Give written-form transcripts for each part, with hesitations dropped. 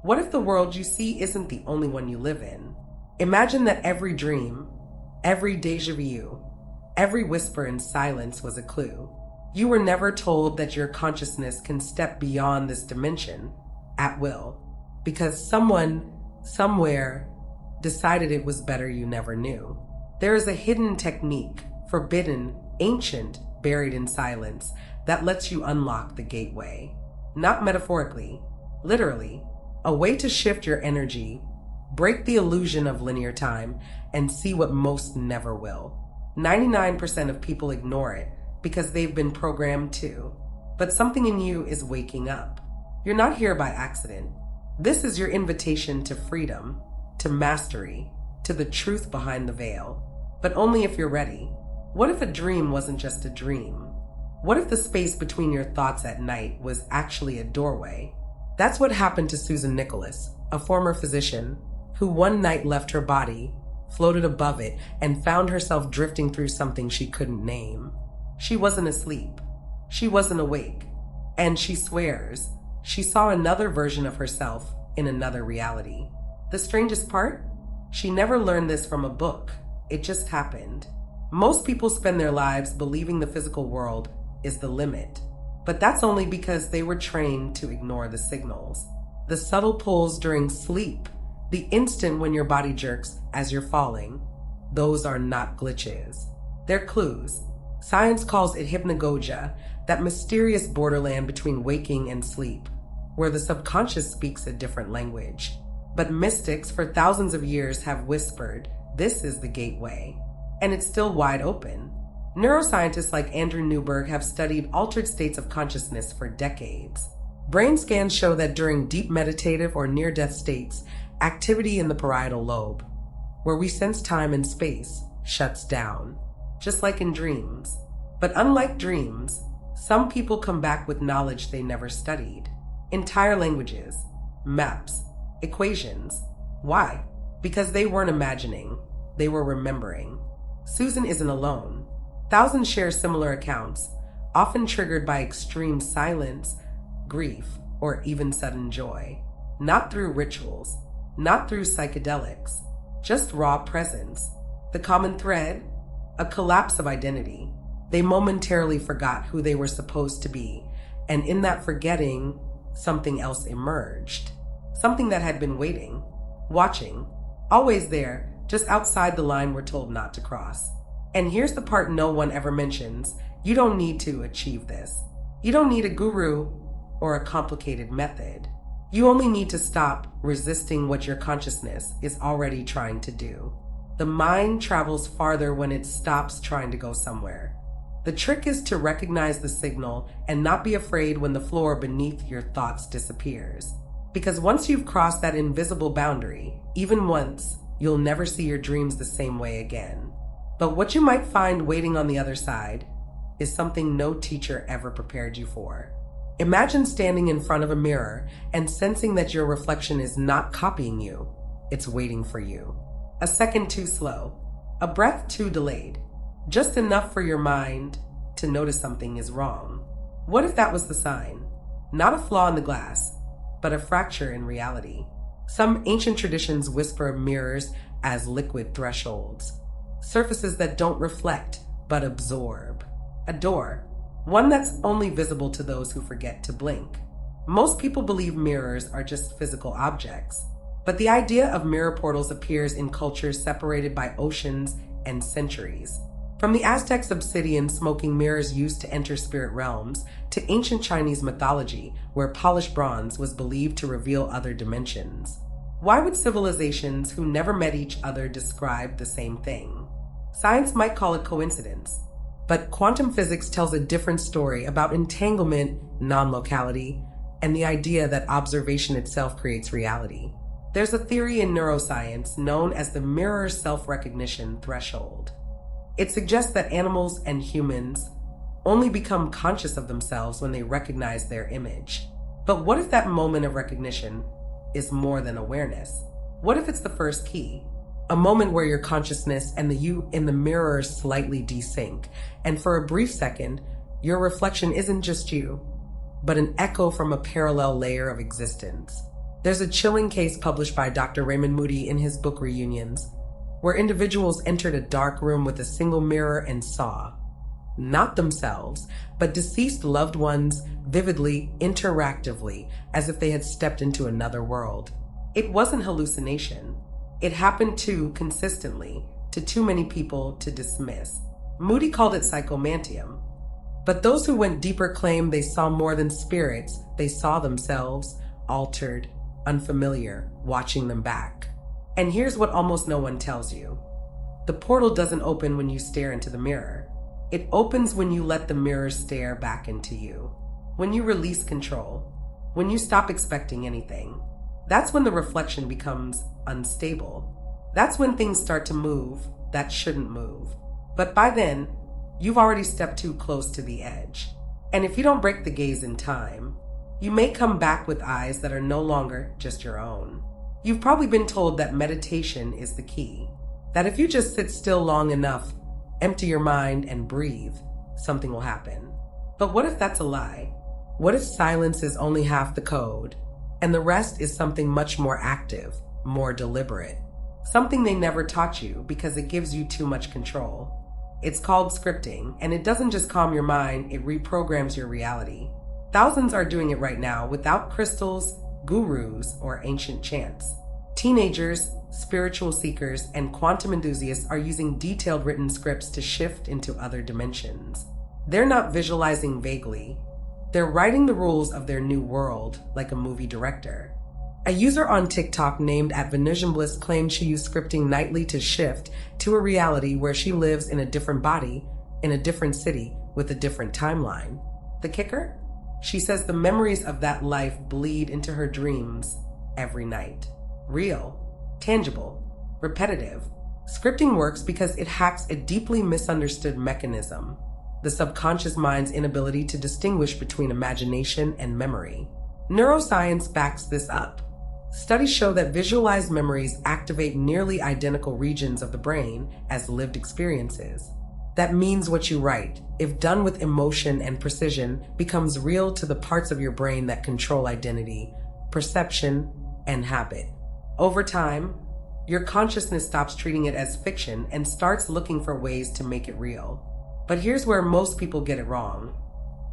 What if the world you see isn't the only one you live in? Imagine that every dream, every deja vu, every whisper in silence was a clue. You were never told that your consciousness can step beyond this dimension at will, because someone, somewhere, decided it was better you never knew. There is a hidden technique, forbidden, ancient, buried in silence, that lets you unlock the gateway. Not metaphorically, literally, a way to shift your energy, break the illusion of linear time, and see what most never will. 99% of people ignore it because they've been programmed to. But something in you is waking up. You're not here by accident. This is your invitation to freedom, to mastery, to the truth behind the veil. But only if you're ready. What if a dream wasn't just a dream? What if the space between your thoughts at night was actually a doorway? That's what happened to Susan Nicholas, a former physician, who one night left her body, floated above it, and found herself drifting through something she couldn't name. She wasn't asleep. She wasn't awake. And she swears she saw another version of herself in another reality. The strangest part? She never learned this from a book. It just happened. Most people spend their lives believing the physical world is the limit. But that's only because they were trained to ignore the signals. The subtle pulls during sleep, the instant when your body jerks as you're falling, those are not glitches. They're clues. Science calls it hypnagogia, that mysterious borderland between waking and sleep, where the subconscious speaks a different language. But mystics for thousands of years have whispered, this is the gateway. And it's still wide open. Neuroscientists like Andrew Newberg have studied altered states of consciousness for decades. Brain scans show that during deep meditative or near-death states, activity in the parietal lobe, where we sense time and space, shuts down, just like in dreams. But unlike dreams, some people come back with knowledge they never studied. Entire languages, maps, equations. Why? Because they weren't imagining, they were remembering. Susan isn't alone. Thousands share similar accounts, often triggered by extreme silence, grief, or even sudden joy. Not through rituals, not through psychedelics, just raw presence. The common thread? A collapse of identity. They momentarily forgot who they were supposed to be, and in that forgetting, something else emerged. Something that had been waiting, watching, always there, just outside the line we're told not to cross. And here's the part no one ever mentions. You don't need to achieve this. You don't need a guru or a complicated method. You only need to stop resisting what your consciousness is already trying to do. The mind travels farther when it stops trying to go somewhere. The trick is to recognize the signal and not be afraid when the floor beneath your thoughts disappears. Because once you've crossed that invisible boundary, even once, you'll never see your dreams the same way again. But what you might find waiting on the other side is something no teacher ever prepared you for. Imagine standing in front of a mirror and sensing that your reflection is not copying you, it's waiting for you. A second too slow, a breath too delayed, just enough for your mind to notice something is wrong. What if that was the sign? Not a flaw in the glass, but a fracture in reality. Some ancient traditions whisper of mirrors as liquid thresholds, surfaces that don't reflect but absorb. A door, one that's only visible to those who forget to blink. Most people believe mirrors are just physical objects, but the idea of mirror portals appears in cultures separated by oceans and centuries. From the Aztecs' obsidian smoking mirrors used to enter spirit realms, to ancient Chinese mythology, where polished bronze was believed to reveal other dimensions. Why would civilizations who never met each other describe the same thing? Science might call it coincidence, but quantum physics tells a different story about entanglement, non-locality, and the idea that observation itself creates reality. There's a theory in neuroscience known as the mirror self-recognition threshold. It suggests that animals and humans only become conscious of themselves when they recognize their image. But what if that moment of recognition is more than awareness? What if it's the first key? A moment where your consciousness and the you in the mirror slightly desync, and for a brief second, your reflection isn't just you, but an echo from a parallel layer of existence. There's a chilling case published by Dr. Raymond Moody in his book Reunions, where individuals entered a dark room with a single mirror and saw, not themselves, but deceased loved ones vividly, interactively, as if they had stepped into another world. It wasn't hallucination. It happened too consistently to too many people to dismiss. Moody called it psychomantium. But those who went deeper claimed they saw more than spirits. They saw themselves, altered, unfamiliar, watching them back. And here's what almost no one tells you. The portal doesn't open when you stare into the mirror. It opens when you let the mirror stare back into you. When you release control. When you stop expecting anything. That's when the reflection becomes unstable. That's when things start to move that shouldn't move. But by then, you've already stepped too close to the edge. And if you don't break the gaze in time, you may come back with eyes that are no longer just your own. You've probably been told that meditation is the key. That if you just sit still long enough, empty your mind, and breathe, something will happen. But what if that's a lie? What if silence is only half the code, and the rest is something much more active, more deliberate? Something they never taught you because it gives you too much control. It's called scripting, and it doesn't just calm your mind, it reprograms your reality. Thousands are doing it right now without crystals, gurus, or ancient chants. Teenagers, spiritual seekers, and quantum enthusiasts are using detailed written scripts to shift into other dimensions. They're not visualizing vaguely. They're writing the rules of their new world like a movie director. A user on TikTok named @Venusian claimed she used scripting nightly to shift to a reality where she lives in a different body, in a different city, with a different timeline. The kicker? She says the memories of that life bleed into her dreams every night. Real, tangible, repetitive. Scripting works because it hacks a deeply misunderstood mechanism, the subconscious mind's inability to distinguish between imagination and memory. Neuroscience backs this up. Studies show that visualized memories activate nearly identical regions of the brain as lived experiences. That means what you write, if done with emotion and precision, becomes real to the parts of your brain that control identity, perception, and habit. Over time, your consciousness stops treating it as fiction and starts looking for ways to make it real. But here's where most people get it wrong.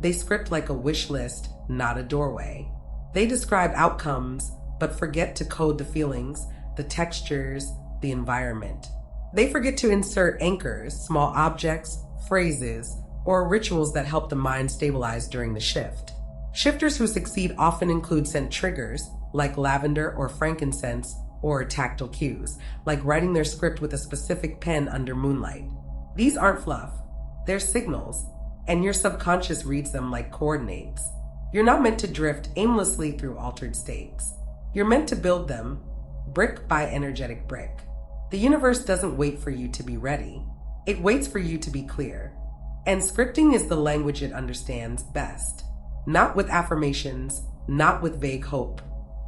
They script like a wish list, not a doorway. They describe outcomes, but forget to code the feelings, the textures, the environment. They forget to insert anchors, small objects, phrases, or rituals that help the mind stabilize during the shift. Shifters who succeed often include scent triggers, like lavender or frankincense, or tactile cues, like writing their script with a specific pen under moonlight. These aren't fluff. They're signals, and your subconscious reads them like coordinates. You're not meant to drift aimlessly through altered states. You're meant to build them, brick by energetic brick. The universe doesn't wait for you to be ready. It waits for you to be clear. And scripting is the language it understands best. Not with affirmations, not with vague hope,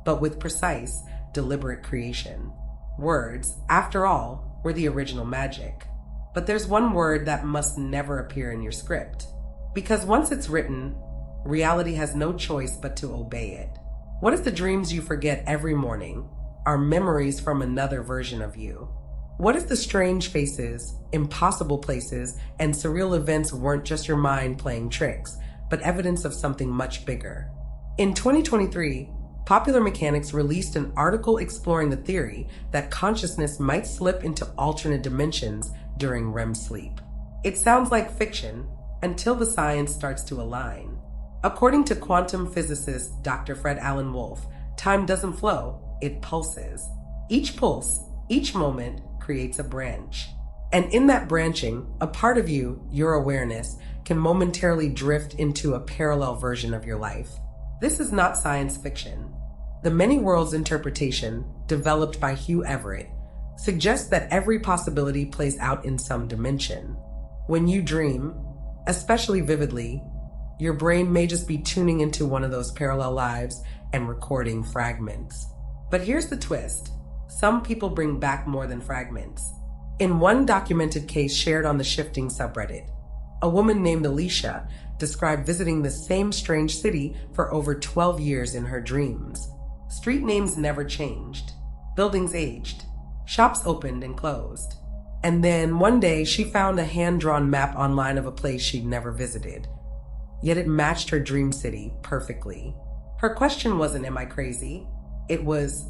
but with precise, deliberate creation. Words, after all, were the original magic. But there's one word that must never appear in your script. Because once it's written, reality has no choice but to obey it. What if the dreams you forget every morning are memories from another version of you? What if the strange faces, impossible places, and surreal events weren't just your mind playing tricks, but evidence of something much bigger? In 2023, Popular Mechanics released an article exploring the theory that consciousness might slip into alternate dimensions during REM sleep. It sounds like fiction until the science starts to align. According to quantum physicist Dr. Fred Alan Wolf, time doesn't flow, it pulses. Each pulse, each moment, creates a branch. And in that branching, a part of you, your awareness, can momentarily drift into a parallel version of your life. This is not science fiction. The Many Worlds interpretation, developed by Hugh Everett, suggests that every possibility plays out in some dimension. When you dream, especially vividly, your brain may just be tuning into one of those parallel lives and recording fragments. But here's the twist. Some people bring back more than fragments. In one documented case shared on the Shifting subreddit, a woman named Alicia described visiting the same strange city for over 12 years in her dreams. Street names never changed. Buildings aged. Shops opened and closed. And then one day she found a hand-drawn map online of a place she'd never visited. Yet it matched her dream city perfectly. Her question wasn't, am I crazy? It was,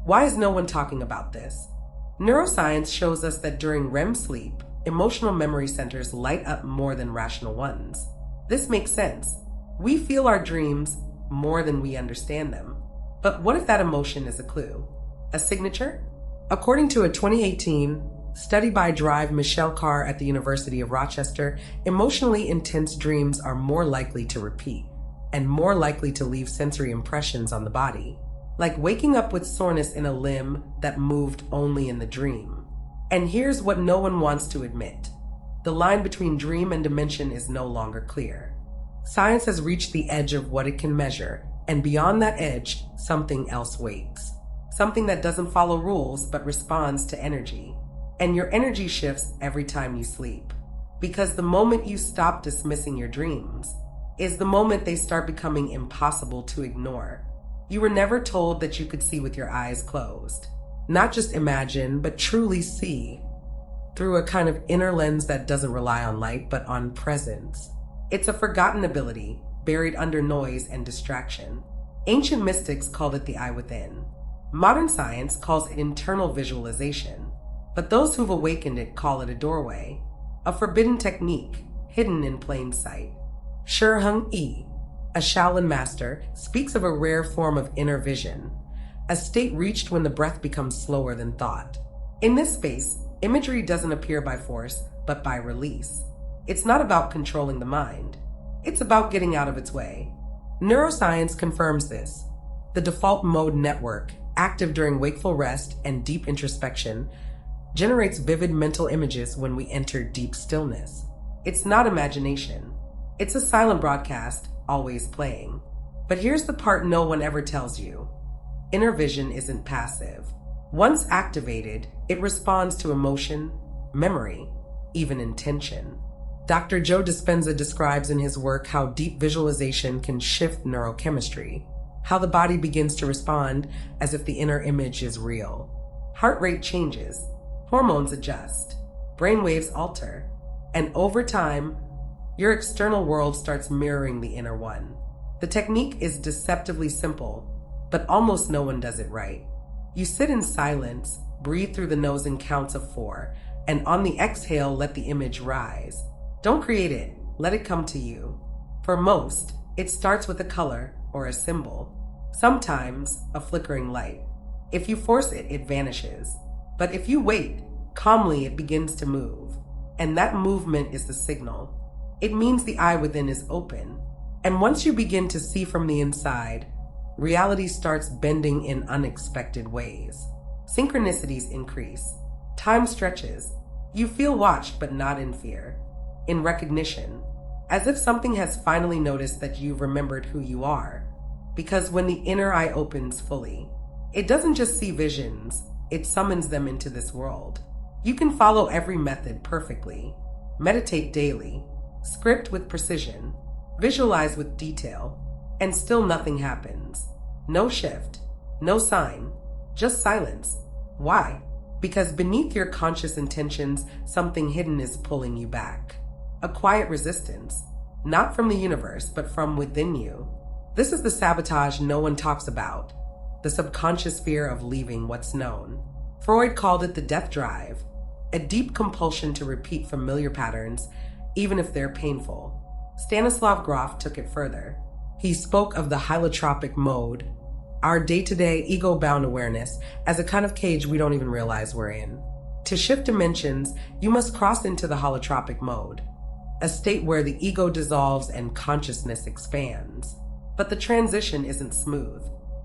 why is no one talking about this? Neuroscience shows us that during REM sleep, emotional memory centers light up more than rational ones. This makes sense. We feel our dreams more than we understand them. But what if that emotion is a clue? A signature? According to a 2018 study by Drive Michelle Carr at the University of Rochester, emotionally intense dreams are more likely to repeat and more likely to leave sensory impressions on the body, like waking up with soreness in a limb that moved only in the dream. And here's what no one wants to admit. The line between dream and dimension is no longer clear. Science has reached the edge of what it can measure, and beyond that edge, something else waits. Something that doesn't follow rules but responds to energy. And your energy shifts every time you sleep. Because the moment you stop dismissing your dreams is the moment they start becoming impossible to ignore. You were never told that you could see with your eyes closed. Not just imagine, but truly see. Through a kind of inner lens that doesn't rely on light, but on presence. It's a forgotten ability, buried under noise and distraction. Ancient mystics called it the eye within. Modern science calls it internal visualization. But those who've awakened it call it a doorway. A forbidden technique, hidden in plain sight. Shi Hung Yi, a Shaolin master, speaks of a rare form of inner vision, a state reached when the breath becomes slower than thought. In this space, imagery doesn't appear by force, but by release. It's not about controlling the mind. It's about getting out of its way. Neuroscience confirms this. The default mode network, active during wakeful rest and deep introspection, generates vivid mental images when we enter deep stillness. It's not imagination. It's a silent broadcast, always playing. But here's the part no one ever tells you. Inner vision isn't passive. Once activated, it responds to emotion, memory, even intention. Dr. Joe Dispenza describes in his work how deep visualization can shift neurochemistry, how the body begins to respond as if the inner image is real. Heart rate changes, hormones adjust, brain waves alter, and over time, your external world starts mirroring the inner one. The technique is deceptively simple, but almost no one does it right. You sit in silence, breathe through the nose in counts of 4, and on the exhale, let the image rise. Don't create it, let it come to you. For most, it starts with a color or a symbol. Sometimes, a flickering light. If you force it, it vanishes. But if you wait, calmly it begins to move. And that movement is the signal. It means the eye within is open. And once you begin to see from the inside, reality starts bending in unexpected ways. Synchronicities increase. Time stretches. You feel watched but not in fear. In recognition. As if something has finally noticed that you've remembered who you are. Because when the inner eye opens fully, it doesn't just see visions, it summons them into this world. You can follow every method perfectly. Meditate daily. Script with precision. Visualize with detail. And still nothing happens. No shift. No sign. Just silence. Why? Because beneath your conscious intentions, something hidden is pulling you back. A quiet resistance. Not from the universe, but from within you. This is the sabotage no one talks about. The subconscious fear of leaving what's known. Freud called it the death drive. A deep compulsion to repeat familiar patterns, even if they're painful. Stanislav Grof took it further. He spoke of the holotropic mode, our day-to-day ego-bound awareness, as a kind of cage we don't even realize we're in. To shift dimensions, you must cross into the holotropic mode, a state where the ego dissolves and consciousness expands. But the transition isn't smooth.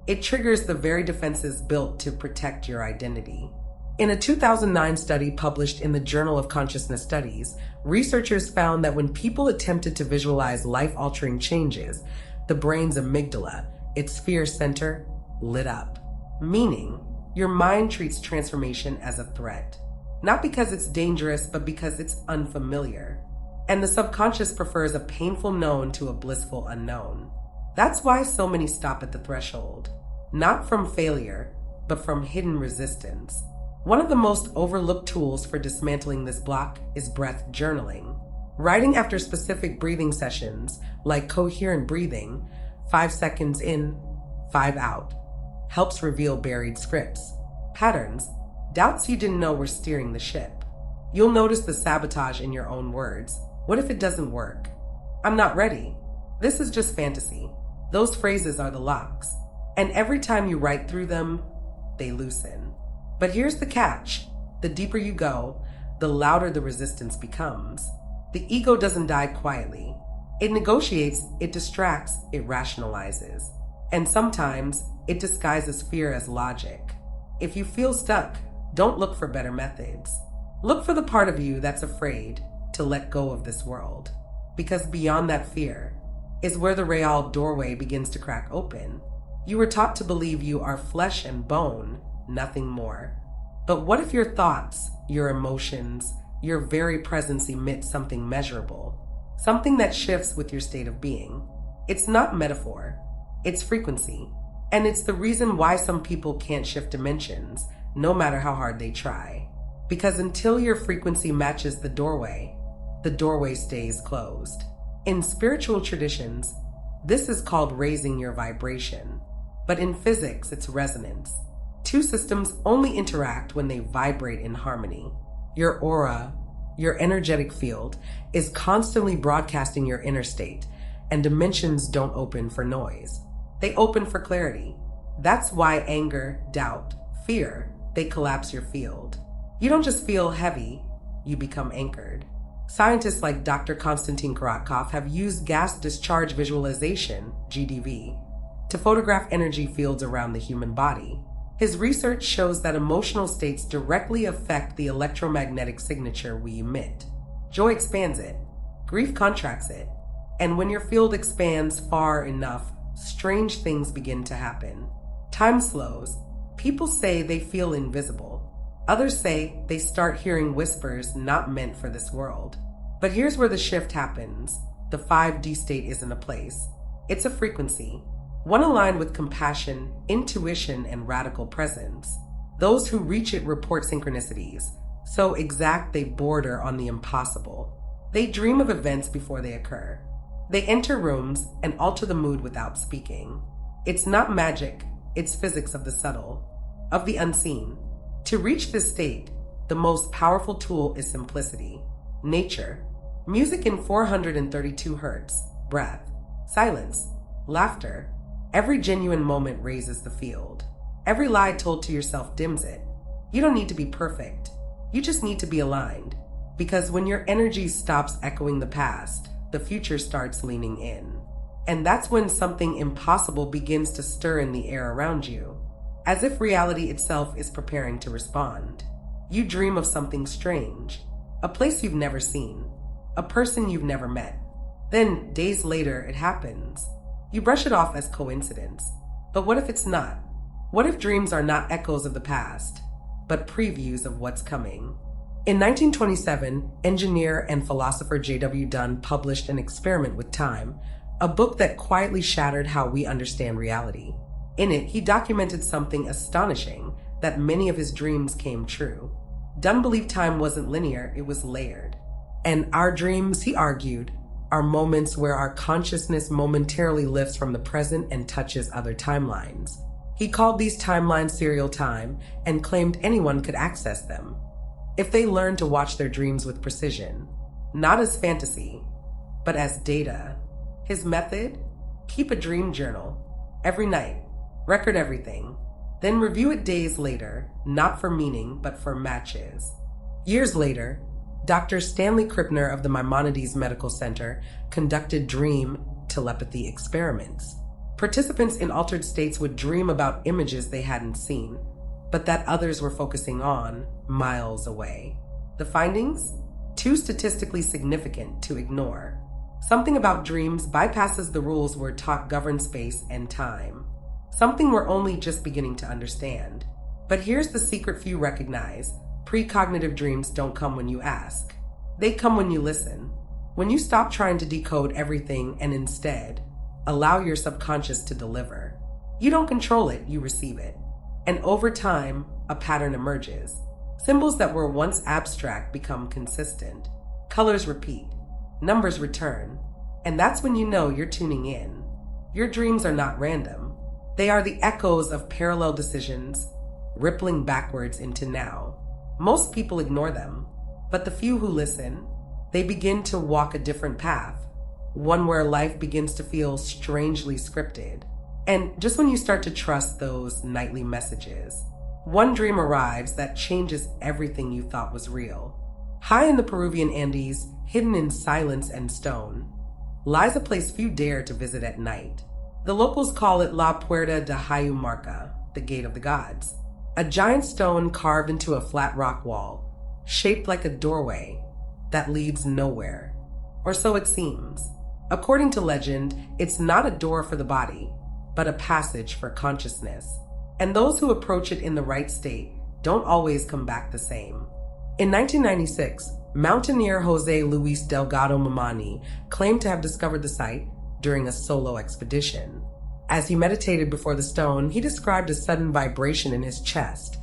It triggers the very defenses built to protect your identity. In a 2009 study published in the Journal of Consciousness Studies, researchers found that when people attempted to visualize life-altering changes, the brain's amygdala, its fear center, lit up. Meaning, your mind treats transformation as a threat. Not because it's dangerous, but because it's unfamiliar. And the subconscious prefers a painful known to a blissful unknown. That's why so many stop at the threshold. not from failure, but from hidden resistance. One of the most overlooked tools for dismantling this block is breath journaling. Writing after specific breathing sessions, like coherent breathing, 5 seconds in, 5 out, helps reveal buried scripts, patterns, doubts you didn't know were steering the ship. You'll notice the sabotage in your own words. What if it doesn't work? I'm not ready. This is just fantasy. Those phrases are the locks. And every time you write through them, they loosen. But here's the catch. The deeper you go, the louder the resistance becomes. The ego doesn't die quietly. It negotiates, it distracts, it rationalizes. And sometimes it disguises fear as logic. If you feel stuck, don't look for better methods. Look for the part of you that's afraid to let go of this world. Because beyond that fear is where the real doorway begins to crack open. You were taught to believe you are flesh and bone, nothing more. But what if your thoughts, your emotions, your very presence emit something measurable? Something that shifts with your state of being. It's not metaphor, it's frequency. And it's the reason why some people can't shift dimensions, no matter how hard they try. Because until your frequency matches the doorway stays closed. In spiritual traditions, this is called raising your vibration. But in physics, it's resonance. Two systems only interact when they vibrate in harmony. Your aura, your energetic field, is constantly broadcasting your inner state, and dimensions don't open for noise. They open for clarity. That's why anger, doubt, fear, they collapse your field. You don't just feel heavy, you become anchored. Scientists like Dr. Konstantin Korotkov have used gas discharge visualization, GDV, to photograph energy fields around the human body. His research shows that emotional states directly affect the electromagnetic signature we emit. Joy expands it, grief contracts it, and when your field expands far enough, strange things begin to happen. Time slows. People say they feel invisible. Others say they start hearing whispers not meant for this world. But here's where the shift happens. The 5D state isn't a place. It's a frequency. One aligned with compassion, intuition, and radical presence. Those who reach it report synchronicities, so exact they border on the impossible. They dream of events before they occur. They enter rooms and alter the mood without speaking. It's not magic, it's physics of the subtle, of the unseen. To reach this state, the most powerful tool is simplicity. Nature. Music in 432 hertz, breath, silence, laughter. Every genuine moment raises the field. Every lie told to yourself dims it. You don't need to be perfect. You just need to be aligned. Because when your energy stops echoing the past, the future starts leaning in. And that's when something impossible begins to stir in the air around you, as if reality itself is preparing to respond. You dream of something strange, a place you've never seen, a person you've never met. Then, days later, it happens. You brush it off as coincidence. But what if it's not? What if dreams are not echoes of the past, but previews of what's coming? In 1927, engineer and philosopher J.W. Dunn published An Experiment with Time, a book that quietly shattered how we understand reality. In it, he documented something astonishing, that many of his dreams came true. Dunn believed time wasn't linear, it was layered. And our dreams, he argued, are moments where our consciousness momentarily lifts from the present and touches other timelines. He called these timelines serial time and claimed anyone could access them, if they learned to watch their dreams with precision, not as fantasy, but as data. His method? Keep a dream journal. Every night. Record everything. Then review it days later, not for meaning, but for matches. Years later, Dr. Stanley Krippner of the Maimonides Medical Center conducted dream telepathy experiments. Participants in altered states would dream about images they hadn't seen, but that others were focusing on miles away. The findings? Too statistically significant to ignore. Something about dreams bypasses the rules we're taught govern space and time. Something we're only just beginning to understand. But here's the secret few recognize. Precognitive dreams don't come when you ask. They come when you listen. When you stop trying to decode everything and instead allow your subconscious to deliver. You don't control it, you receive it. And over time, a pattern emerges. Symbols that were once abstract become consistent. Colors repeat. Numbers return. And that's when you know you're tuning in. Your dreams are not random. They are the echoes of parallel decisions, rippling backwards into now. Most people ignore them, but the few who listen, they begin to walk a different path, one where life begins to feel strangely scripted. And just when you start to trust those nightly messages, one dream arrives that changes everything you thought was real. High in the Peruvian Andes, hidden in silence and stone, lies a place few dare to visit at night. The locals call it La Puerta de Hayumarca, the Gate of the Gods, a giant stone carved into a flat rock wall, shaped like a doorway that leads nowhere. Or so it seems. According to legend, it's not a door for the body, but a passage for consciousness. And those who approach it in the right state don't always come back the same. In 1996, mountaineer Jose Luis Delgado Mamani claimed to have discovered the site during a solo expedition. As he meditated before the stone, he described a sudden vibration in his chest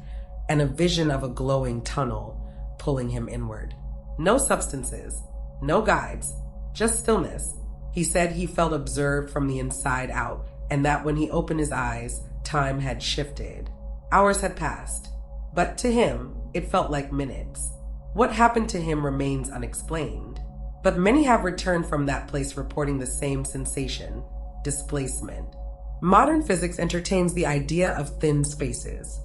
and a vision of a glowing tunnel pulling him inward. No substances, no guides, just stillness. He said he felt observed from the inside out, and that when he opened his eyes, time had shifted. Hours had passed, but to him, it felt like minutes. What happened to him remains unexplained, but many have returned from that place reporting the same sensation: displacement. Modern physics entertains the idea of thin spaces,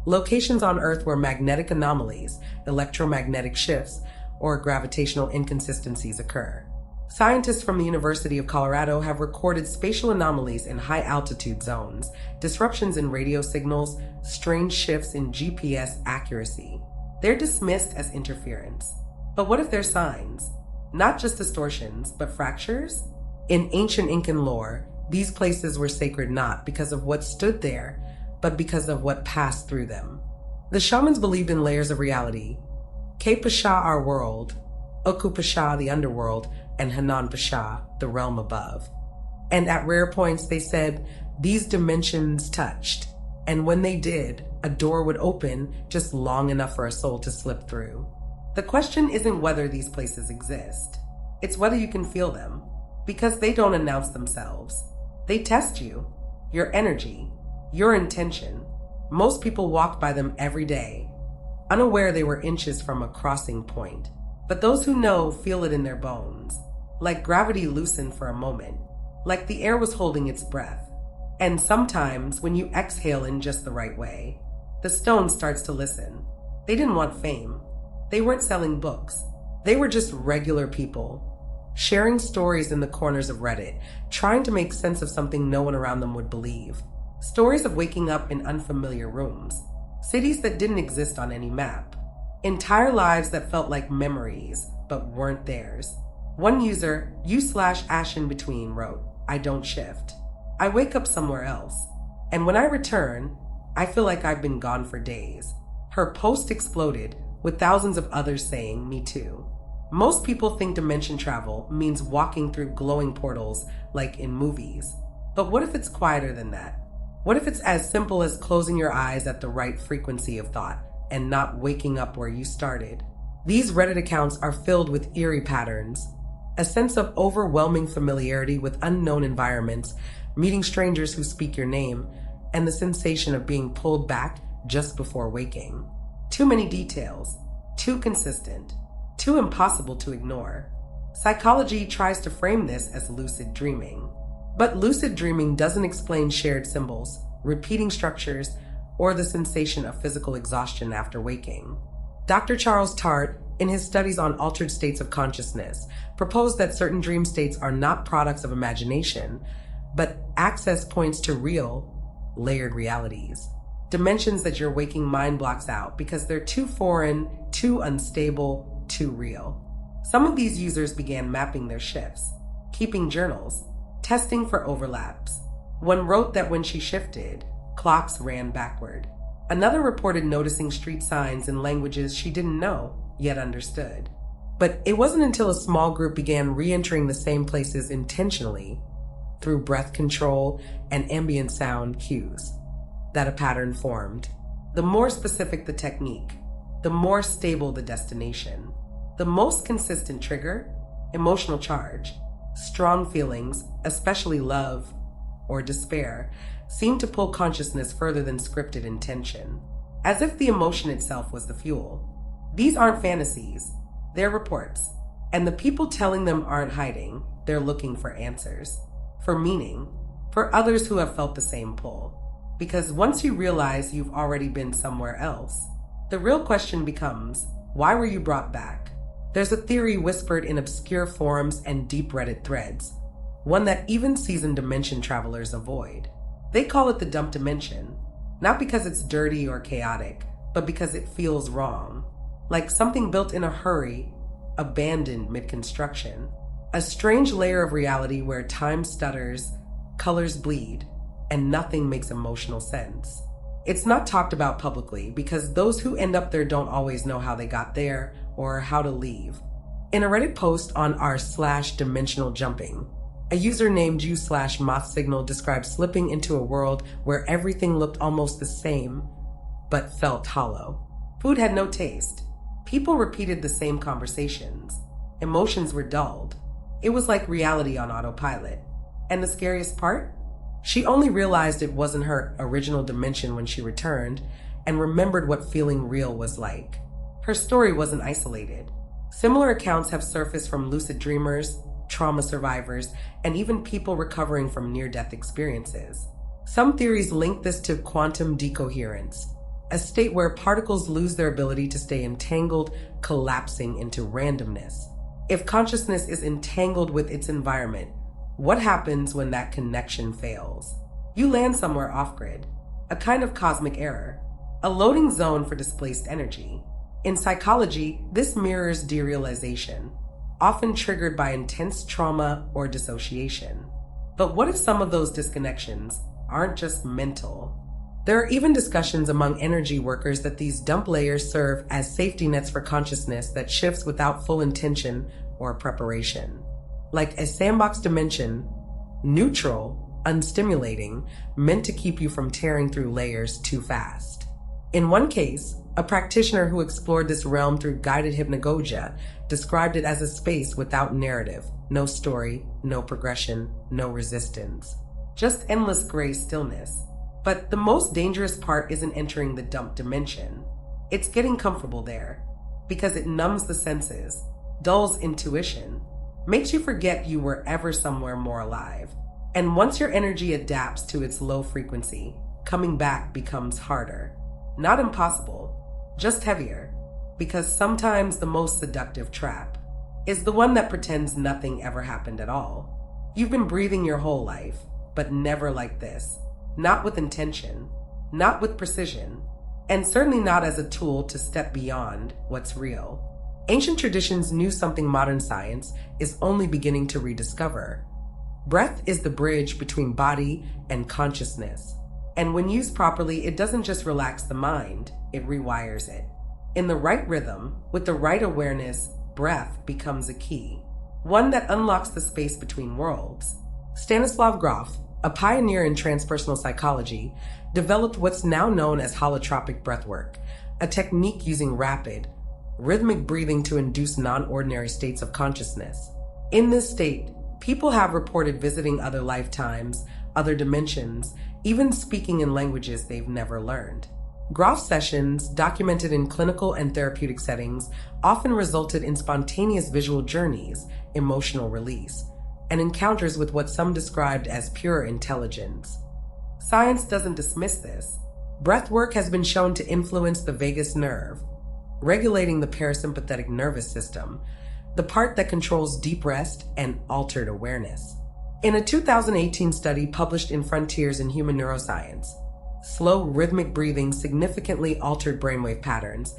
locations on Earth where magnetic anomalies, electromagnetic shifts, or gravitational inconsistencies occur. Scientists from the University of Colorado have recorded spatial anomalies in high-altitude zones, disruptions in radio signals, strange shifts in GPS accuracy. They're dismissed as interference. But what if they're signs? Not just distortions, but fractures? In ancient Incan lore, these places were sacred not because of what stood there, but because of what passed through them. The shamans believed in layers of reality. Ke Pasha, our world, Oku Pasha, the underworld, and Hanan Pasha, the realm above. And at rare points, they said these dimensions touched, and when they did, a door would open just long enough for a soul to slip through. The question isn't whether these places exist. It's whether you can feel them, because they don't announce themselves. They test you, your energy, your intention. Most people walk by them every day, unaware they were inches from a crossing point. But those who know feel it in their bones, like gravity loosened for a moment, like the air was holding its breath. And sometimes, when you exhale in just the right way, the stone starts to listen. They didn't want fame. They weren't selling books. They were just regular people, sharing stories in the corners of Reddit, trying to make sense of something no one around them would believe. Stories of waking up in unfamiliar rooms, cities that didn't exist on any map, entire lives that felt like memories, but weren't theirs. One user, u/ashinbetween, wrote, "I don't shift. I wake up somewhere else. And when I return, I feel like I've been gone for days." Her post exploded, with thousands of others saying, "Me too." Most people think dimension travel means walking through glowing portals like in movies. But what if it's quieter than that? What if it's as simple as closing your eyes at the right frequency of thought and not waking up where you started? These Reddit accounts are filled with eerie patterns, a sense of overwhelming familiarity with unknown environments, meeting strangers who speak your name, and the sensation of being pulled back just before waking. Too many details, too consistent, too impossible to ignore. Psychology tries to frame this as lucid dreaming. But lucid dreaming doesn't explain shared symbols, repeating structures, or the sensation of physical exhaustion after waking. Dr. Charles Tart, in his studies on altered states of consciousness, proposed that certain dream states are not products of imagination, but access points to real, layered realities. Dimensions that your waking mind blocks out because they're too foreign, too unstable, too real. Some of these users began mapping their shifts, keeping journals, testing for overlaps. One wrote that when she shifted, clocks ran backward. Another reported noticing street signs in languages she didn't know, yet understood. But it wasn't until a small group began re-entering the same places intentionally, through breath control and ambient sound cues that a pattern formed. The more specific the technique, the more stable the destination. The most consistent trigger, emotional charge, strong feelings, especially love or despair, seem to pull consciousness further than scripted intention, as if the emotion itself was the fuel. These aren't fantasies, they're reports, and the people telling them aren't hiding, they're looking for answers, for meaning, for others who have felt the same pull. Because once you realize you've already been somewhere else, the real question becomes, why were you brought back? There's a theory whispered in obscure forums and deep Reddit threads, one that even seasoned dimension travelers avoid. They call it the dump dimension, not because it's dirty or chaotic, but because it feels wrong, like something built in a hurry, abandoned mid-construction. A strange layer of reality where time stutters, colors bleed, and nothing makes emotional sense. It's not talked about publicly because those who end up there don't always know how they got there or how to leave. In a Reddit post on r/dimensional jumping, a user named u/mothsignal described slipping into a world where everything looked almost the same, but felt hollow. Food had no taste. People repeated the same conversations. Emotions were dulled. It was like reality on autopilot. And the scariest part? She only realized it wasn't her original dimension when she returned and remembered what feeling real was like. Her story wasn't isolated. Similar accounts have surfaced from lucid dreamers, trauma survivors, and even people recovering from near-death experiences. Some theories link this to quantum decoherence, a state where particles lose their ability to stay entangled, collapsing into randomness. If consciousness is entangled with its environment, what happens when that connection fails? You land somewhere off-grid, a kind of cosmic error, a loading zone for displaced energy. In psychology, this mirrors derealization, often triggered by intense trauma or dissociation. But what if some of those disconnections aren't just mental? There are even discussions among energy workers that these dump layers serve as safety nets for consciousness that shifts without full intention or preparation. Like a sandbox dimension, neutral, unstimulating, meant to keep you from tearing through layers too fast. In one case, a practitioner who explored this realm through guided hypnagogia described it as a space without narrative, no story, no progression, no resistance. Just endless gray stillness. But the most dangerous part isn't entering the dump dimension. It's getting comfortable there, because it numbs the senses, dulls intuition, makes you forget you were ever somewhere more alive. And once your energy adapts to its low frequency, coming back becomes harder. Not impossible, just heavier, because sometimes the most seductive trap is the one that pretends nothing ever happened at all. You've been breathing your whole life, but never like this. Not with intention, not with precision, and certainly not as a tool to step beyond what's real. Ancient traditions knew something modern science is only beginning to rediscover. Breath is the bridge between body and consciousness. And when used properly, it doesn't just relax the mind, it rewires it. In the right rhythm, with the right awareness, breath becomes a key, one that unlocks the space between worlds. Stanislav Grof, a pioneer in transpersonal psychology, developed what's now known as holotropic breathwork, a technique using rapid, rhythmic breathing to induce non-ordinary states of consciousness. In this state, people have reported visiting other lifetimes, other dimensions, even speaking in languages they've never learned. Grof sessions, documented in clinical and therapeutic settings, often resulted in spontaneous visual journeys, emotional release, and encounters with what some described as pure intelligence. Science doesn't dismiss this. Breathwork has been shown to influence the vagus nerve, regulating the parasympathetic nervous system, the part that controls deep rest and altered awareness. In a 2018 study published in Frontiers in Human Neuroscience, slow rhythmic breathing significantly altered brainwave patterns,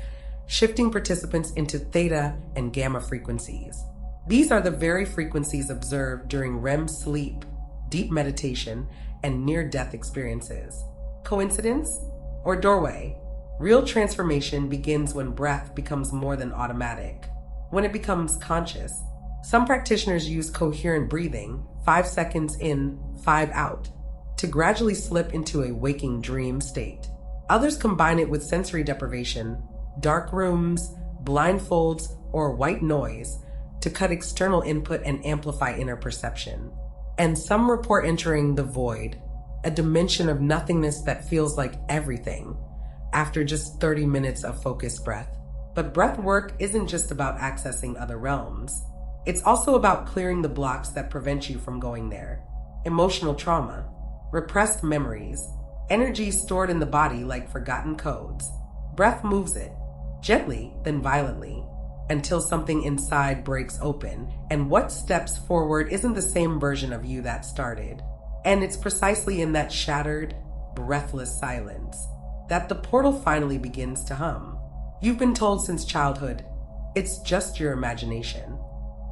shifting participants into theta and gamma frequencies. These are the very frequencies observed during REM sleep, deep meditation, and near-death experiences. Coincidence? Or doorway? Real transformation begins when breath becomes more than automatic, when it becomes conscious. Some practitioners use coherent breathing, 5 seconds in, 5 out, to gradually slip into a waking dream state. Others combine it with sensory deprivation, dark rooms, blindfolds, or white noise to cut external input and amplify inner perception. And some report entering the void, a dimension of nothingness that feels like everything, after just 30 minutes of focused breath. But breath work isn't just about accessing other realms. It's also about clearing the blocks that prevent you from going there. Emotional trauma, repressed memories, energy stored in the body like forgotten codes. Breath moves it, gently then violently, until something inside breaks open, and what steps forward isn't the same version of you that started. And it's precisely in that shattered, breathless silence that the portal finally begins to hum. You've been told since childhood, it's just your imagination.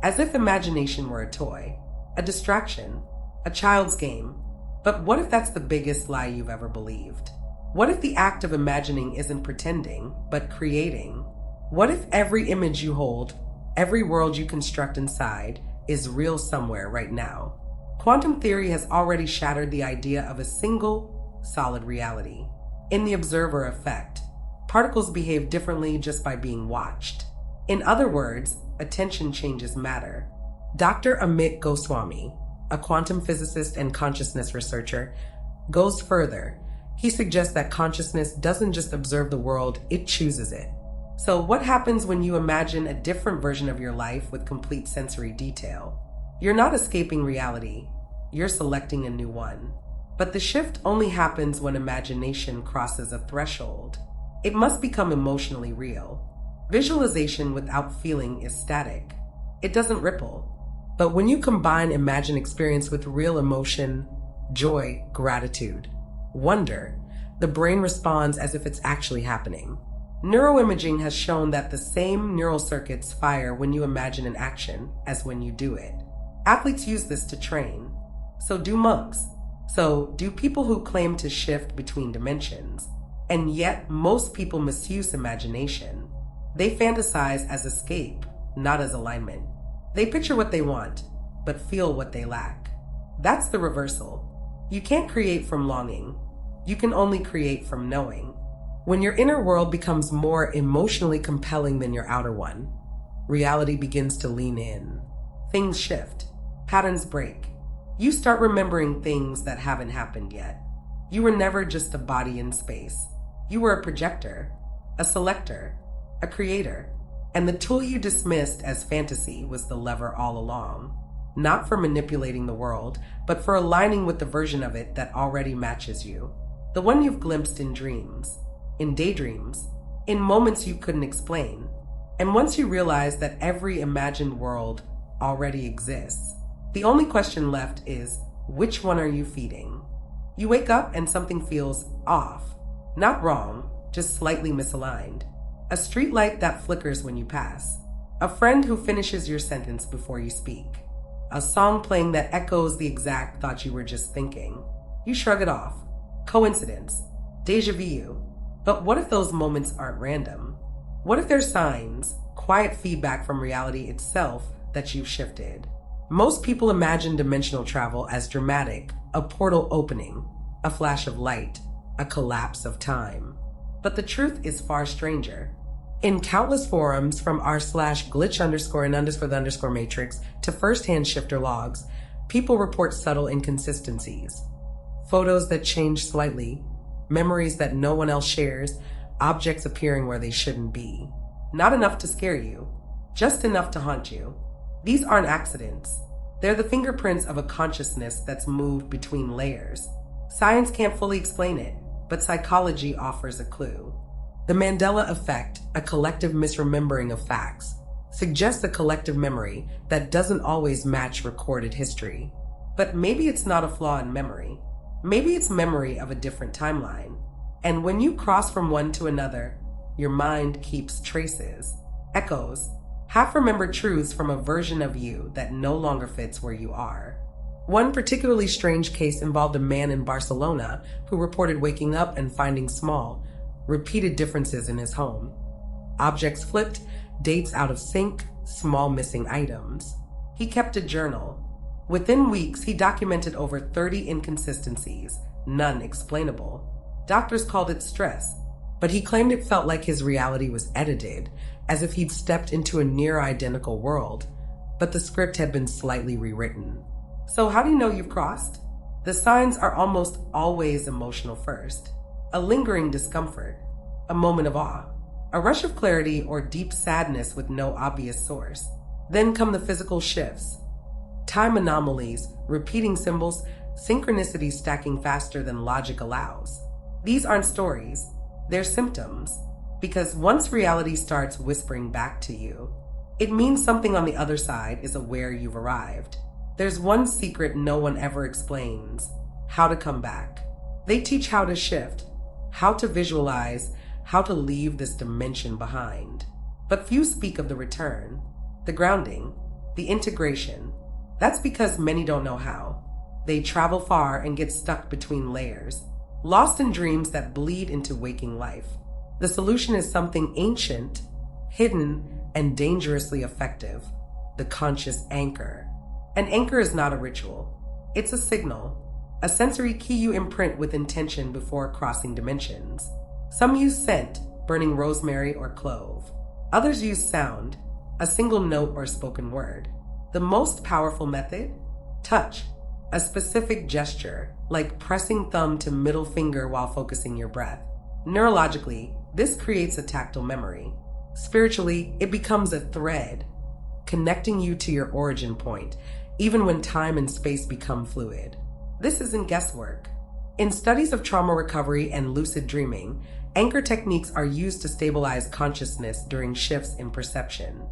As if imagination were a toy, a distraction, a child's game. But what if that's the biggest lie you've ever believed? What if the act of imagining isn't pretending, but creating? What if every image you hold, every world you construct inside, is real somewhere right now? Quantum theory has already shattered the idea of a single, solid reality. In the observer effect, particles behave differently just by being watched. In other words, attention changes matter. Dr. Amit Goswami, a quantum physicist and consciousness researcher, goes further. He suggests that consciousness doesn't just observe the world, it chooses it. So what happens when you imagine a different version of your life with complete sensory detail? You're not escaping reality, you're selecting a new one. But the shift only happens when imagination crosses a threshold. It must become emotionally real. Visualization without feeling is static. It doesn't ripple. But when you combine imagined experience with real emotion, joy, gratitude, wonder, the brain responds as if it's actually happening. Neuroimaging has shown that the same neural circuits fire when you imagine an action as when you do it. Athletes use this to train. So do monks. So do people who claim to shift between dimensions. And yet, most people misuse imagination. They fantasize as escape, not as alignment. They picture what they want, but feel what they lack. That's the reversal. You can't create from longing. You can only create from knowing. When your inner world becomes more emotionally compelling than your outer one, reality begins to lean in. Things shift. Patterns break. You start remembering things that haven't happened yet. You were never just a body in space. You were a projector, a selector, a creator. And the tool you dismissed as fantasy was the lever all along. Not for manipulating the world, but for aligning with the version of it that already matches you. The one you've glimpsed in dreams, in daydreams, in moments you couldn't explain. And once you realize that every imagined world already exists, the only question left is, which one are you feeding? You wake up and something feels off. Not wrong, just slightly misaligned. A streetlight that flickers when you pass. A friend who finishes your sentence before you speak. A song playing that echoes the exact thought you were just thinking. You shrug it off. Coincidence. Deja vu. But what if those moments aren't random? What if they're signs, quiet feedback from reality itself that you've shifted? Most people imagine dimensional travel as dramatic, a portal opening, a flash of light, a collapse of time. But the truth is far stranger. In countless forums, from r/glitch_and_the_matrix to first-hand shifter logs, people report subtle inconsistencies. Photos that change slightly, memories that no one else shares, objects appearing where they shouldn't be. Not enough to scare you, just enough to haunt you. These aren't accidents. They're the fingerprints of a consciousness that's moved between layers. Science can't fully explain it, but psychology offers a clue. The Mandela effect, a collective misremembering of facts, suggests a collective memory that doesn't always match recorded history. But maybe it's not a flaw in memory. Maybe it's memory of a different timeline. And when you cross from one to another, your mind keeps traces, echoes, half-remembered truths from a version of you that no longer fits where you are. One particularly strange case involved a man in Barcelona who reported waking up and finding small, repeated differences in his home. Objects flipped, dates out of sync, small missing items. He kept a journal, Within weeks, he documented over 30 inconsistencies, none explainable. Doctors called it stress, but he claimed it felt like his reality was edited, as if he'd stepped into a near-identical world, but the script had been slightly rewritten. So how do you know you've crossed? The signs are almost always emotional first. A lingering discomfort, a moment of awe, a rush of clarity or deep sadness with no obvious source. Then come the physical shifts. Time anomalies, repeating symbols, synchronicity stacking faster than logic allows. These aren't stories, they're symptoms. Because once reality starts whispering back to you, it means something on the other side is aware you've arrived. There's one secret no one ever explains: how to come back. They teach how to shift, how to visualize, how to leave this dimension behind. But few speak of the return, the grounding, the integration. That's because many don't know how. They travel far and get stuck between layers, lost in dreams that bleed into waking life. The solution is something ancient, hidden, and dangerously effective: the conscious anchor. An anchor is not a ritual. It's a signal, a sensory key you imprint with intention before crossing dimensions. Some use scent, burning rosemary or clove. Others use sound, a single note or spoken word. The most powerful method? Touch, a specific gesture, like pressing thumb to middle finger while focusing your breath. Neurologically, this creates a tactile memory. Spiritually, it becomes a thread, connecting you to your origin point, even when time and space become fluid. This isn't guesswork. In studies of trauma recovery and lucid dreaming, anchor techniques are used to stabilize consciousness during shifts in perception.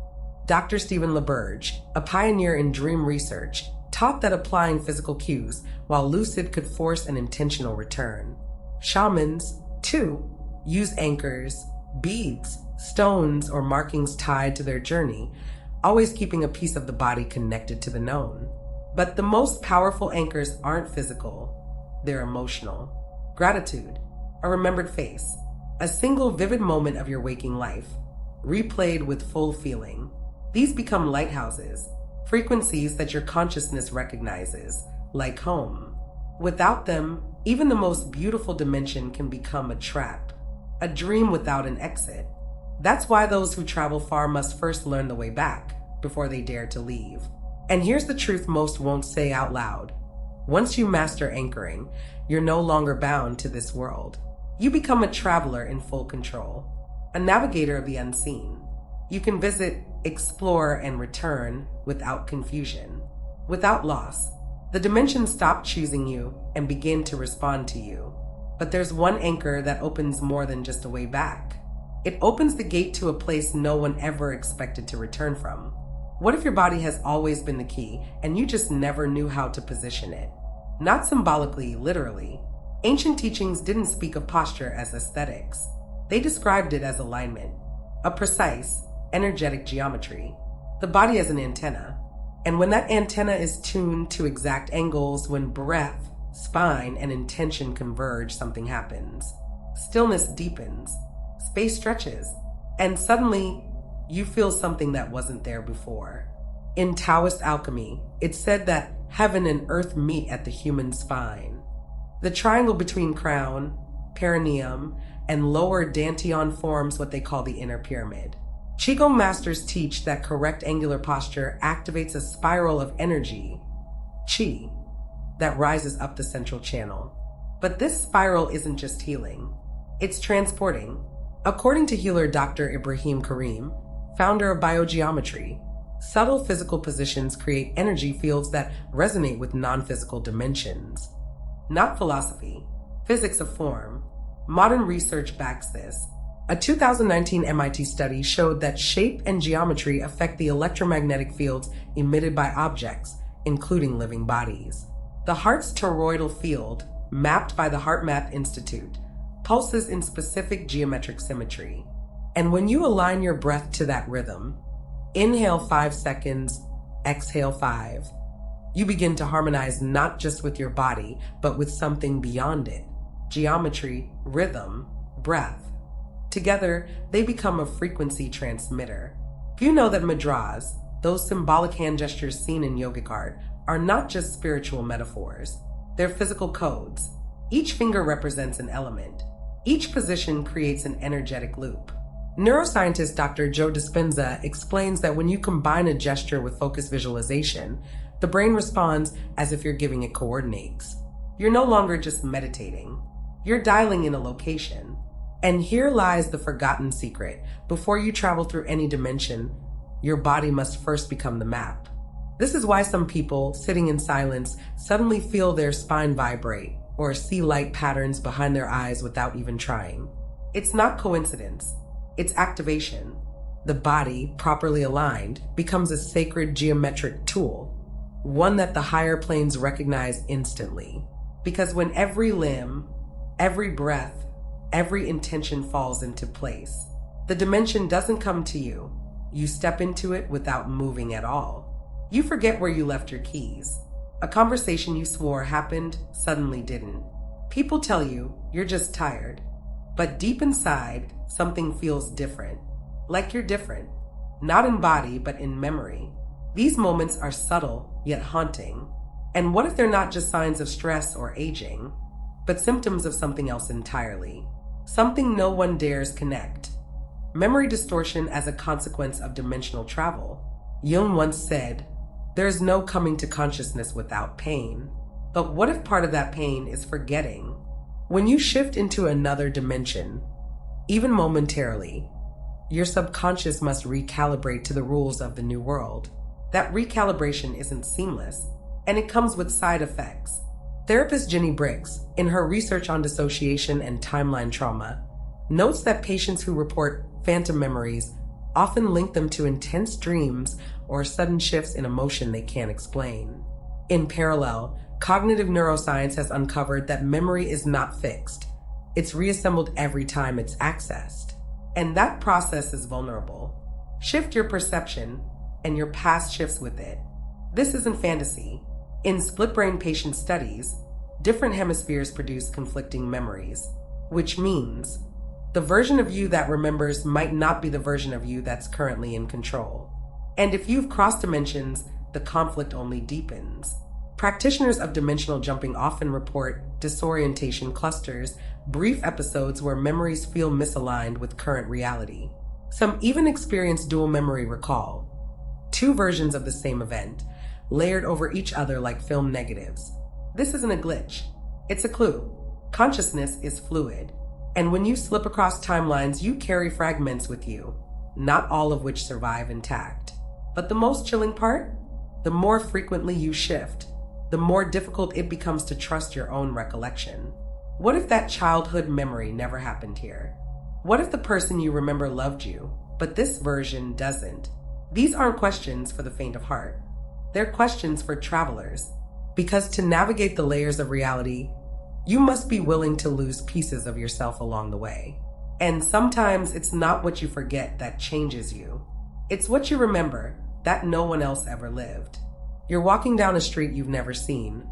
Dr. Stephen LaBerge, a pioneer in dream research, taught that applying physical cues while lucid could force an intentional return. Shamans, too, use anchors, beads, stones, or markings tied to their journey, always keeping a piece of the body connected to the known. But the most powerful anchors aren't physical, they're emotional. Gratitude, a remembered face, a single vivid moment of your waking life, replayed with full feeling. These become lighthouses, frequencies that your consciousness recognizes, like home. Without them, even the most beautiful dimension can become a trap, a dream without an exit. That's why those who travel far must first learn the way back before they dare to leave. And here's the truth most won't say out loud. Once you master anchoring, you're no longer bound to this world. You become a traveler in full control, a navigator of the unseen. You can visit, explore, and return without confusion, without loss. The dimensions stop choosing you and begin to respond to you. But there's one anchor that opens more than just a way back. It opens the gate to a place no one ever expected to return from. What if your body has always been the key and you just never knew how to position it? Not symbolically, literally. Ancient teachings didn't speak of posture as aesthetics. They described it as alignment, a precise, energetic geometry. The body as an antenna. And when that antenna is tuned to exact angles, when breath, spine, and intention converge, something happens. Stillness deepens. Space stretches, and suddenly you feel something that wasn't there before. In Taoist alchemy, it's said that heaven and earth meet at the human spine. The triangle between crown, perineum, and lower dantian forms what they call the inner pyramid. Qigong masters teach that correct angular posture activates a spiral of energy, qi, that rises up the central channel. But this spiral isn't just healing, it's transporting. According to healer Dr. Ibrahim Karim, founder of biogeometry, subtle physical positions create energy fields that resonate with non-physical dimensions. Not philosophy, physics of form. Modern research backs this. A 2019 MIT study showed that shape and geometry affect the electromagnetic fields emitted by objects, including living bodies. The heart's toroidal field, mapped by the HeartMath Institute, pulses in specific geometric symmetry. And when you align your breath to that rhythm, inhale 5 seconds, exhale 5, you begin to harmonize not just with your body, but with something beyond it. Geometry, rhythm, breath. Together, they become a frequency transmitter. Few know that mudras, those symbolic hand gestures seen in yogic art, are not just spiritual metaphors, they're physical codes. Each finger represents an element. Each position creates an energetic loop. Neuroscientist Dr. Joe Dispenza explains that when you combine a gesture with focused visualization, the brain responds as if you're giving it coordinates. You're no longer just meditating. You're dialing in a location. And here lies the forgotten secret. Before you travel through any dimension, your body must first become the map. This is why some people, sitting in silence, suddenly feel their spine vibrate or see light patterns behind their eyes without even trying. It's not coincidence. It's activation. The body, properly aligned, becomes a sacred geometric tool, one that the higher planes recognize instantly. Because when every limb, every breath, every intention falls into place, the dimension doesn't come to you. You step into it without moving at all. You forget where you left your keys. A conversation you swore happened suddenly didn't. People tell you you're just tired. But deep inside, something feels different. Like you're different. Not in body, but in memory. These moments are subtle, yet haunting. And what if they're not just signs of stress or aging, but symptoms of something else entirely? Something no one dares connect. Memory distortion as a consequence of dimensional travel. Jung once said, "There's no coming to consciousness without pain." But what if part of that pain is forgetting? When you shift into another dimension, even momentarily, your subconscious must recalibrate to the rules of the new world. That recalibration isn't seamless, and it comes with side effects. Therapist Jenny Briggs, in her research on dissociation and timeline trauma, notes that patients who report phantom memories often link them to intense dreams or sudden shifts in emotion they can't explain. In parallel, cognitive neuroscience has uncovered that memory is not fixed. It's reassembled every time it's accessed. And that process is vulnerable. Shift your perception, and your past shifts with it. This isn't fantasy. In split-brain patient studies, different hemispheres produce conflicting memories, which means the version of you that remembers might not be the version of you that's currently in control. And if you've crossed dimensions, the conflict only deepens. Practitioners of dimensional jumping often report disorientation clusters, brief episodes where memories feel misaligned with current reality. Some even experience dual memory recall, two versions of the same event, layered over each other like film negatives. This isn't a glitch. It's a clue. Consciousness is fluid. And when you slip across timelines, you carry fragments with you, not all of which survive intact. But the most chilling part? The more frequently you shift, the more difficult it becomes to trust your own recollection. What if that childhood memory never happened here? What if the person you remember loved you, but this version doesn't? These aren't questions for the faint of heart. They're questions for travelers. Because to navigate the layers of reality, you must be willing to lose pieces of yourself along the way. And sometimes it's not what you forget that changes you. It's what you remember that no one else ever lived. You're walking down a street you've never seen,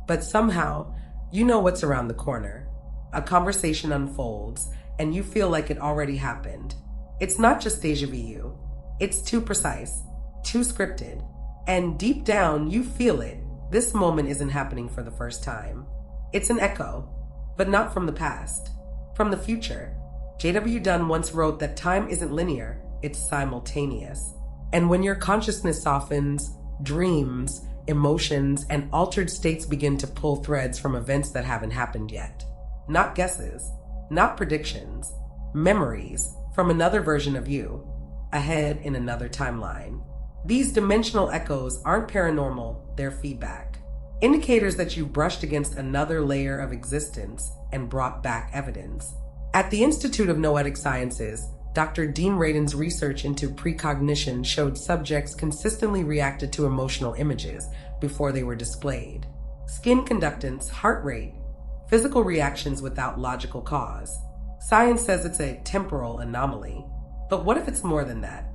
but somehow you know what's around the corner. A conversation unfolds, and you feel like it already happened. It's not just deja vu. It's too precise, too scripted, and deep down you feel it. This moment isn't happening for the first time. It's an echo, but not from the past, from the future. J.W. Dunn once wrote that time isn't linear, it's simultaneous. And when your consciousness softens, dreams, emotions, and altered states begin to pull threads from events that haven't happened yet. Not guesses, not predictions, memories from another version of you, ahead in another timeline. These dimensional echoes aren't paranormal, they're feedback. Indicators that you brushed against another layer of existence and brought back evidence. At the Institute of Noetic Sciences, Dr. Dean Radin's research into precognition showed subjects consistently reacted to emotional images before they were displayed. Skin conductance, heart rate, physical reactions without logical cause. Science says it's a temporal anomaly. But what if it's more than that?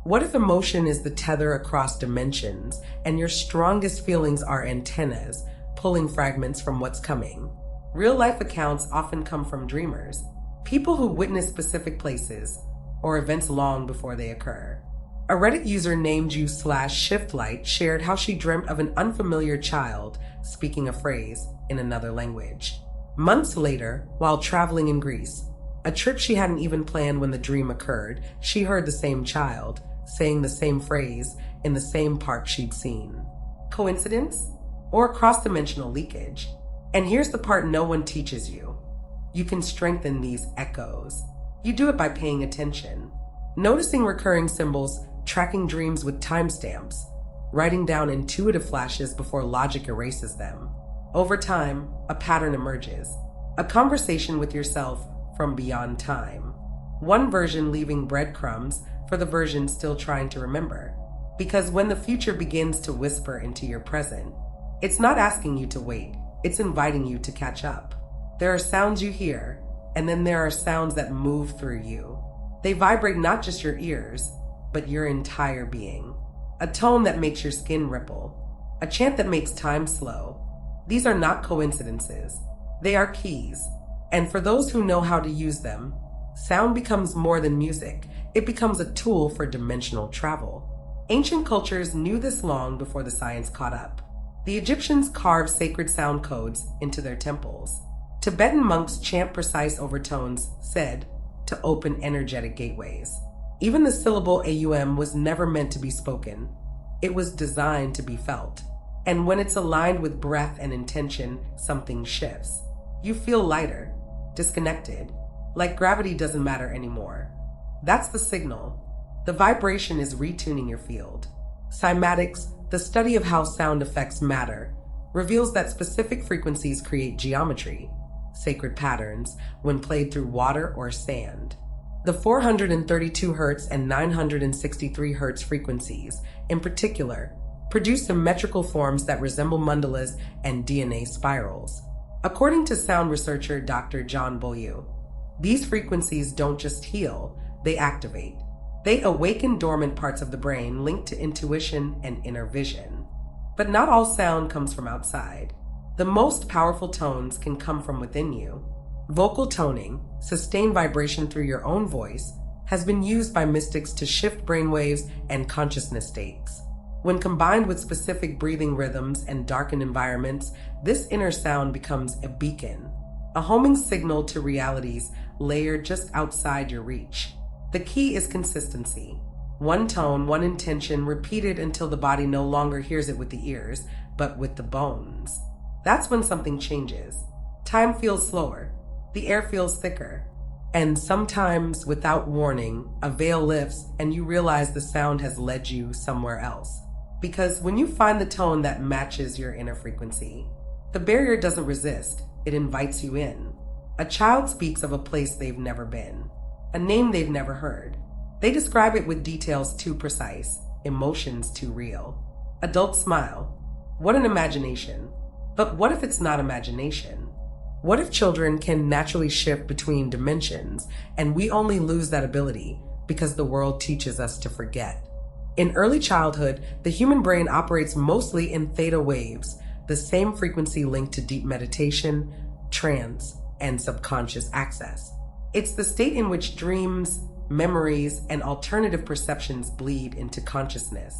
What if emotion is the tether across dimensions and your strongest feelings are antennas pulling fragments from what's coming? Real-life accounts often come from dreamers, people who witness specific places or events long before they occur. A Reddit user named you/shiftlight shared how she dreamt of an unfamiliar child speaking a phrase in another language. Months later, while traveling in Greece, a trip she hadn't even planned when the dream occurred, she heard the same child saying the same phrase in the same park she'd seen. Coincidence? Or cross-dimensional leakage? And here's the part no one teaches you. You can strengthen these echoes. You do it by paying attention, noticing recurring symbols, tracking dreams with timestamps, writing down intuitive flashes before logic erases them. Over time, a pattern emerges, a conversation with yourself from beyond time. One version leaving breadcrumbs for the version still trying to remember. Because when the future begins to whisper into your present, it's not asking you to wait, it's inviting you to catch up. There are sounds you hear, and then there are sounds that move through you. They vibrate not just your ears, but your entire being. A tone that makes your skin ripple, a chant that makes time slow. These are not coincidences. They are keys. And for those who know how to use them, sound becomes more than music. It becomes a tool for dimensional travel. Ancient cultures knew this long before the science caught up. The Egyptians carved sacred sound codes into their temples. Tibetan monks chant precise overtones, said to open energetic gateways. Even the syllable AUM was never meant to be spoken. It was designed to be felt. And when it's aligned with breath and intention, something shifts. You feel lighter, disconnected, like gravity doesn't matter anymore. That's the signal. The vibration is retuning your field. Cymatics, the study of how sound affects matter, reveals that specific frequencies create geometry, sacred patterns, when played through water or sand. The 432 Hz and 963 Hz frequencies, in particular, produce symmetrical forms that resemble mandalas and DNA spirals. According to sound researcher Dr. John Beaulieu, these frequencies don't just heal, they activate. They awaken dormant parts of the brain linked to intuition and inner vision. But not all sound comes from outside. The most powerful tones can come from within you. Vocal toning, sustained vibration through your own voice, has been used by mystics to shift brainwaves and consciousness states. When combined with specific breathing rhythms and darkened environments, this inner sound becomes a beacon, a homing signal to realities layered just outside your reach. The key is consistency. One tone, one intention, repeated until the body no longer hears it with the ears, but with the bones. That's when something changes. Time feels slower. The air feels thicker. And sometimes, without warning, a veil lifts and you realize the sound has led you somewhere else. Because when you find the tone that matches your inner frequency, the barrier doesn't resist, it invites you in. A child speaks of a place they've never been, a name they've never heard. They describe it with details too precise, emotions too real. Adults smile. What an imagination. But what if it's not imagination? What if children can naturally shift between dimensions and we only lose that ability because the world teaches us to forget? In early childhood, the human brain operates mostly in theta waves, the same frequency linked to deep meditation, trance, and subconscious access. It's the state in which dreams, memories, and alternative perceptions bleed into consciousness.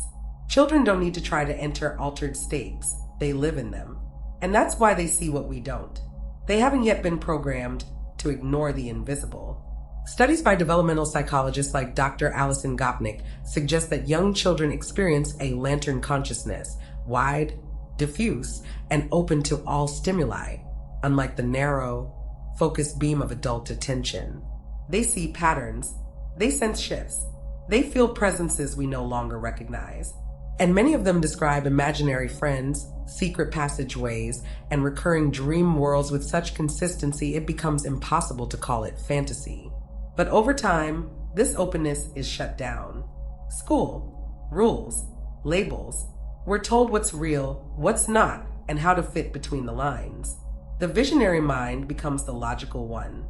Children don't need to try to enter altered states, they live in them. And that's why they see what we don't. They haven't yet been programmed to ignore the invisible. Studies by developmental psychologists like Dr. Alison Gopnik suggest that young children experience a lantern consciousness, wide, diffuse, and open to all stimuli, unlike the narrow, focused beam of adult attention. They see patterns, they sense shifts, they feel presences we no longer recognize. And many of them describe imaginary friends, secret passageways, and recurring dream worlds with such consistency it becomes impossible to call it fantasy. But over time, this openness is shut down. School, rules, labels. We're told what's real, what's not, and how to fit between the lines. The visionary mind becomes the logical one,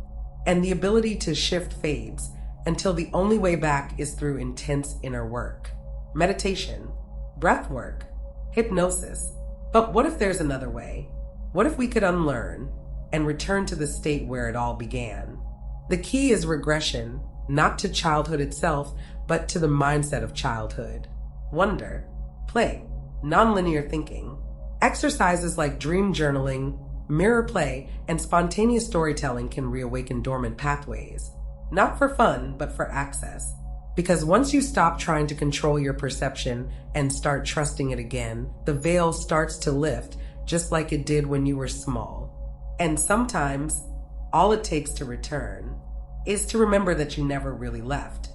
and the ability to shift fades until the only way back is through intense inner work. Meditation, breath work, hypnosis. But what if there's another way? What if we could unlearn and return to the state where it all began? The key is regression, not to childhood itself, but to the mindset of childhood. Wonder, play, nonlinear thinking. Exercises like dream journaling, mirror play, and spontaneous storytelling can reawaken dormant pathways. Not for fun, but for access. Because once you stop trying to control your perception and start trusting it again, the veil starts to lift just like it did when you were small. And sometimes, all it takes to return is to remember that you never really left.